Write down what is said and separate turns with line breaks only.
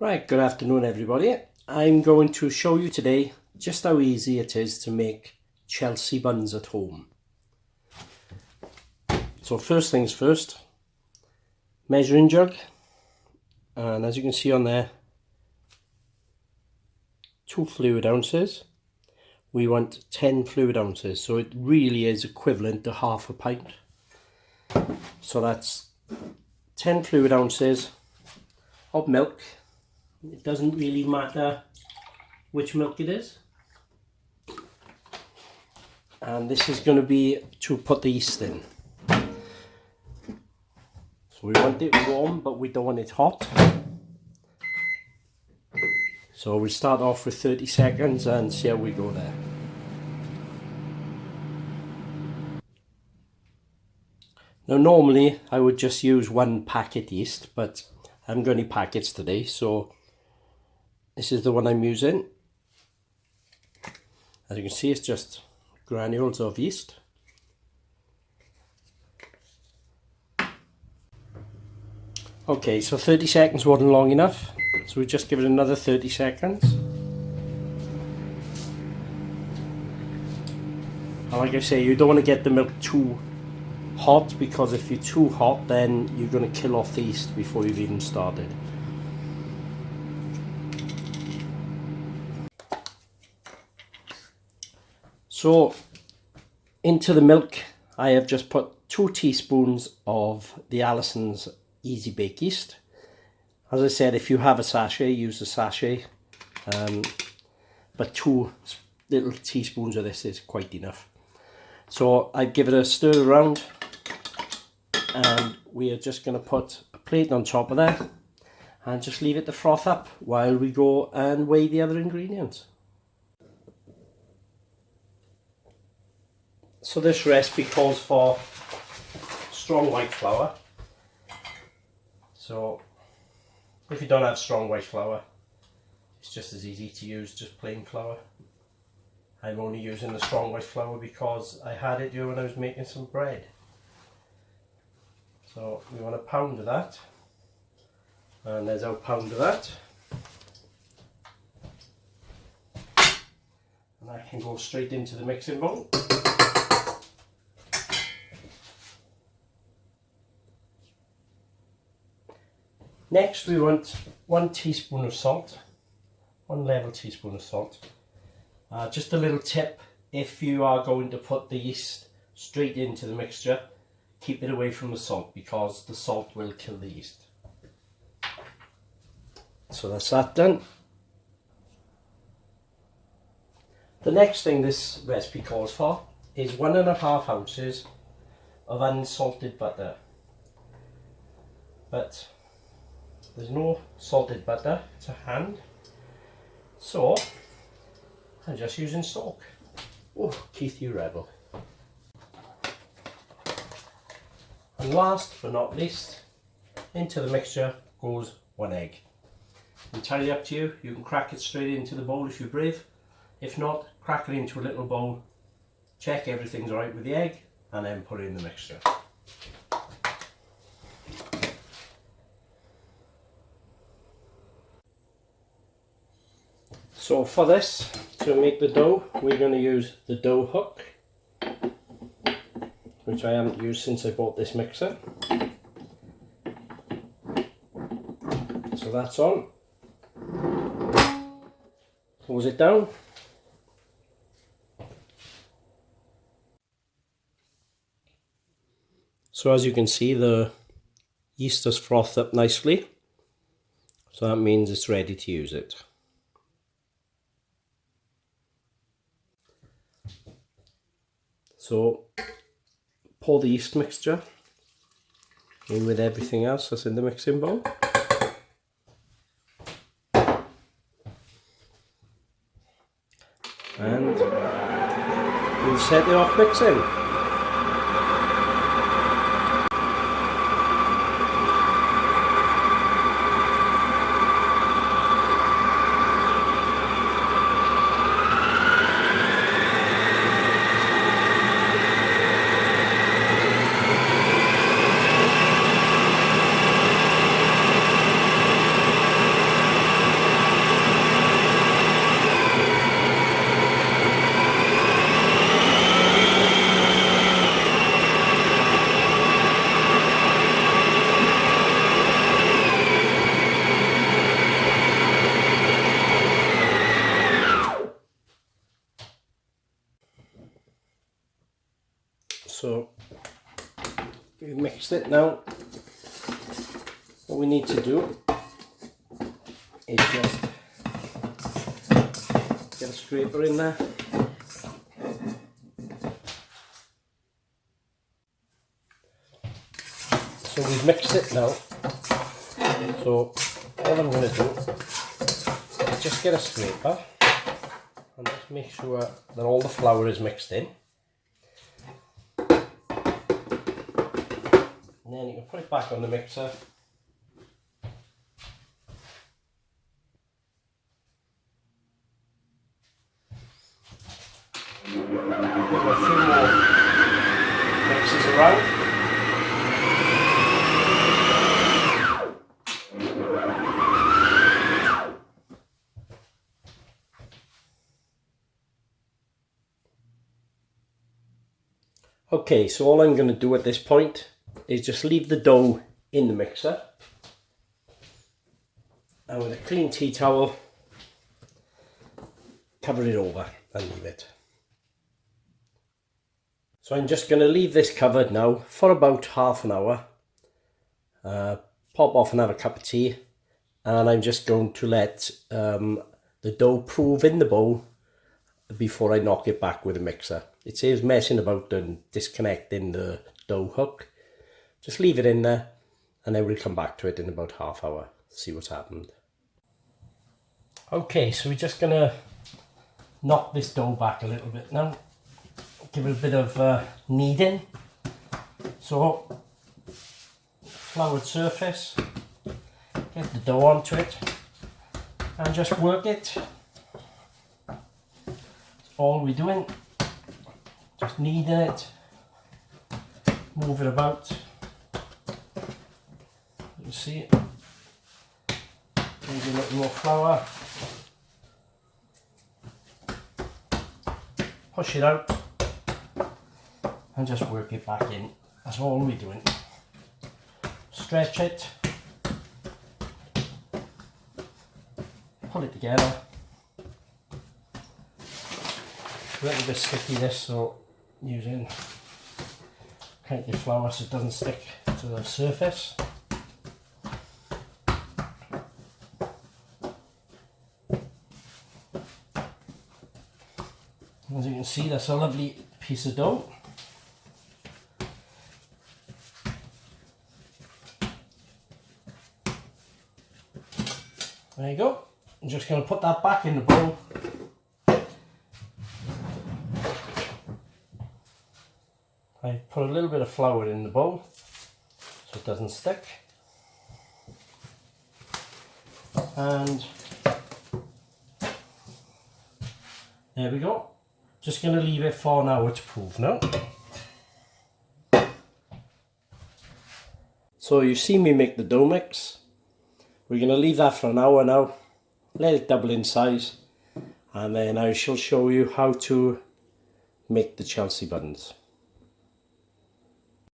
Right, good afternoon everybody. I'm going to show you today just how easy it is to make Chelsea buns at home. So first things first, measuring jug, and as you can see on there, 2 fluid ounces. We want 10 fluid ounces, so it really is equivalent to half a pint. So that's 10 fluid ounces of milk. It doesn't really matter which milk it is. And this is going to be to put the yeast in. So we want it warm, but we don't want it hot. So we start off with 30 seconds and see how we go there. Now normally I would just use 1 packet yeast, but I haven't got any packets today, so this is the one I'm using. As you can see, it's just granules of yeast. Okay, so 30 seconds wasn't long enough, so we just give it another 30 seconds. And like I say, you don't want to get the milk too hot, because if you're too hot then you're going to kill off the yeast before you've even started. So into the milk I have just put 2 teaspoons of the Allison's Easy Bake Yeast. As I said, if you have a sachet, use a sachet, but 2 little teaspoons of this is quite enough. So I give it a stir around, and we are just going to put a plate on top of that and just leave it to froth up while we go and weigh the other ingredients. So this recipe calls for strong white flour. So if you don't have strong white flour, it's just as easy to use just plain flour. I'm only using the strong white flour because I had it here when I was making some bread. So we want a pound of that, and there's our pound of that. And that can go straight into the mixing bowl. Next we want 1 teaspoon of salt, 1 level teaspoon of salt. Just a little tip, if you are going to put the yeast straight into the mixture, keep it away from the salt, because the salt will kill the yeast. So that's that done. The next thing this recipe calls for is 1.5 ounces of unsalted butter. But there's no salted butter to hand, so I'm just using stock. Oh, Keith, you rebel. And last but not least, into the mixture goes 1 egg. Entirely up to you. You can crack it straight into the bowl if you're brave. If not, crack it into a little bowl, check everything's alright with the egg, and then put it in the mixture. So for this, to make the dough, we're going to use the dough hook, which I haven't used since I bought this mixer. So that's on. Close it down. So as you can see, the yeast has frothed up nicely, so that means it's ready to use it. So pour the yeast mixture in with everything else that's in the mixing bowl. And we'll set it off mixing. we've mixed it now. What we need to do is just get a scraper in there. So we've mixed it now. So all I'm going to do is just get a scraper and just make sure that all the flour is mixed in. And then you can put it back on the mixer. Give it a few more mixes around. Okay, so all I'm going to do at this point is just leave the dough in the mixer, and with a clean tea towel cover it over and leave it. So I'm just going to leave this covered now for about half an hour, pop off and have a cup of tea, and I'm just going to let the dough prove in the bowl before I knock it back with a mixer. It saves messing about and disconnecting the dough hook. Just leave it in there and then we'll come back to it in about half hour, see what's happened. Okay, so we're just going to knock this dough back a little bit now. Give it a bit of kneading. So, floured surface, get the dough onto it and just work it. That's all we're doing. Just kneading it, move it about. You see, maybe a little more flour. Push it out and just work it back in. That's all we're doing. Stretch it, pull it together. A little bit sticky this, so using plenty of flour so it doesn't stick to the surface. As you can see, that's a lovely piece of dough. There you go. I'm just going to put that back in the bowl. I put a little bit of flour in the bowl so it doesn't stick, and there we go. Just going to leave it for an hour to prove now. So you've seen me make the dough mix. We're going to leave that for an hour now, let it double in size, and then I shall show you how to make the Chelsea buns.